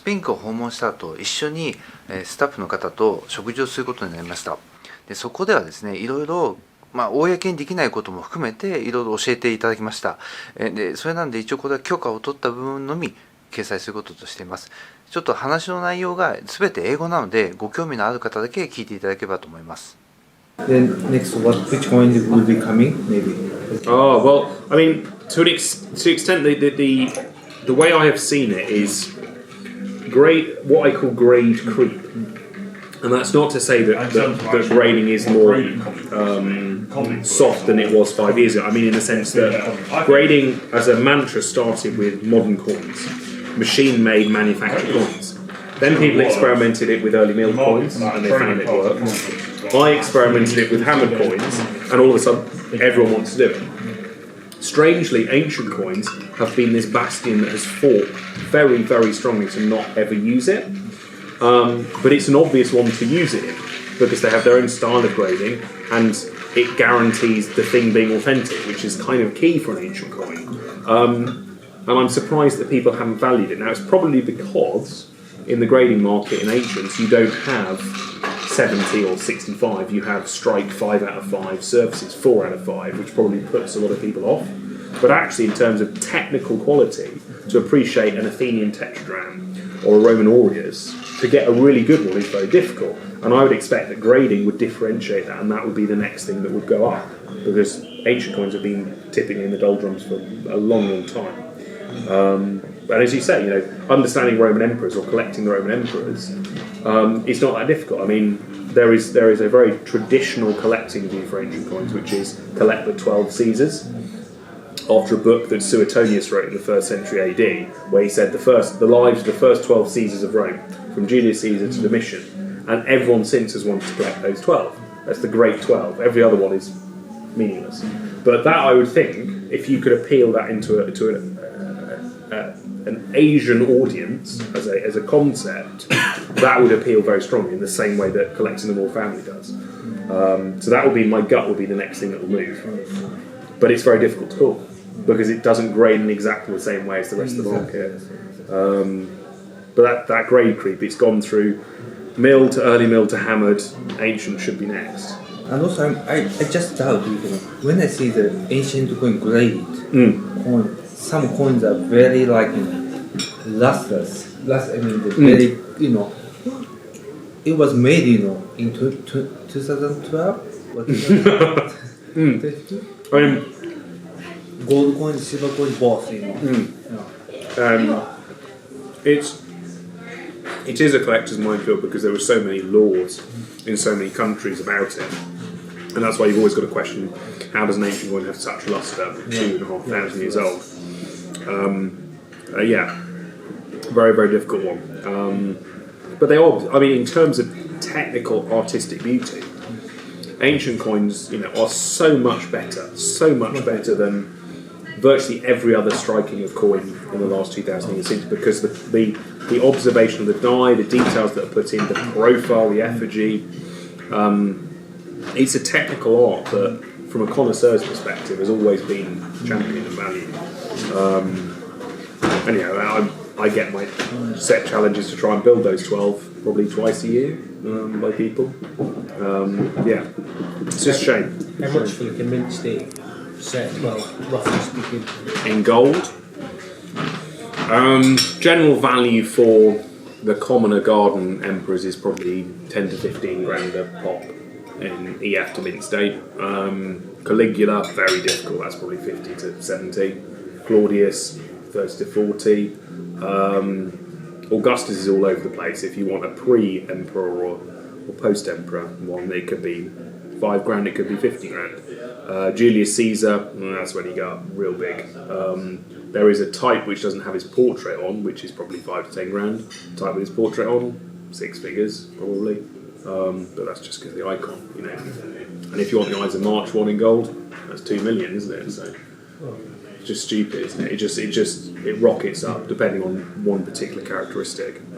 スピンクを訪問した後、一緒にスタッフの方と食事をすることになりました。でそこではですね、いろいろ公にできないことも含めていろいろ教えていただきました。でそれなんで一応これは許可を取った部分のみ掲載することとしています。ちょっと話の内容が全て英語なので、ご興味のある方だけ聞いていただければと思います。Then next, which coin will be coming? Maybe. Oh well, I mean, to an extent, the way I have seen it is what I call grade creep, and that's not to say that grading is more soft than it was 5 years ago. I mean, in the sense that grading as a mantra started with modern coins, machine-made, manufactured coins. Then people experimented it with early milled coins, and they found it worked. I experimented it with hammered coins, and all of a sudden, everyone wants to do it. Strangely, ancient coins have been this bastion that has fought very, very strongly to not ever use it. But it's an obvious one to use it in, because they have their own style of grading, and it guarantees the thing being authentic, which is kind of key for an ancient coin. And I'm surprised that people haven't valued it. Now, it's probably because in the grading market in ancients, you don't have 70 or 65, you have strike 5 out of 5, surfaces 4 out of 5, which probably puts a lot of people off. But actually, in terms of technical quality, to appreciate an Athenian tetradrachm or a Roman aureus, to get a really good one is very difficult. And I would expect that grading would differentiate that, and that would be the next thing that would go up, because ancient coins have been typically in the doldrums for a long, long time. And as you say, understanding Roman emperors or collecting the Roman emperors, it's not that difficult. I mean, there is a very traditional collecting view for ancient coins, which is collect the 12 Caesars, after a book that Suetonius wrote in the 1st century AD, where he said the lives of the first 12 Caesars of Rome, from Julius Caesar to Domitian, and everyone since has wanted to collect those 12. That's the great 12. Every other one is meaningless. But that, I would think, if you could appeal that into an Asian audience as a concept, that would appeal very strongly in the same way that collecting the royal family does. So that would be, my gut would be the next thing that will move. But it's very difficult to call, because it doesn't grade in exactly the same way as the rest of the market. But that grade creep, it's gone through mill to early mill to hammered. Ancient should be next. And also, I just doubt, when I see the ancient coin graded coin, some coins are very lustrous. Very, it was made, in 2012. What is it? Gold coin, silver coin, both. It is a collector's minefield, because there were so many laws in so many countries about it, and that's why you've always got to question, how does an ancient coin have such luster, 2,500 years old? Very, very difficult one. But they are, I mean, in terms of technical, artistic beauty, ancient coins, are so much better than virtually every other striking of coin in the last 2,000 years, because the observation of the die, the details that are put in, the profile, the effigy, it's a technical art that, from a connoisseur's perspective, has always been championed and valued. I get my set challenges to try and build those 12 probably twice a year by people. It's just a shame. How much for a mint steak set, roughly speaking? In gold? General value for the commoner garden emperors is probably 10 to 15 grand a pop in EF to mint state. Caligula, very difficult, that's probably 50 to 70. Claudius, 30 to 40. Augustus is all over the place. If you want a pre-emperor or post-emperor one, it could be 5 grand, it could be 50 grand. Julius Caesar, that's when you go up real big. There is a type which doesn't have his portrait on, which is probably 5 to 10 grand. Type with his portrait on, 6 figures probably. But that's just because of the icon, And if you want the Ides of March one in gold, that's 2 million, isn't it? So it's just stupid, isn't it? It rockets up depending on one particular characteristic.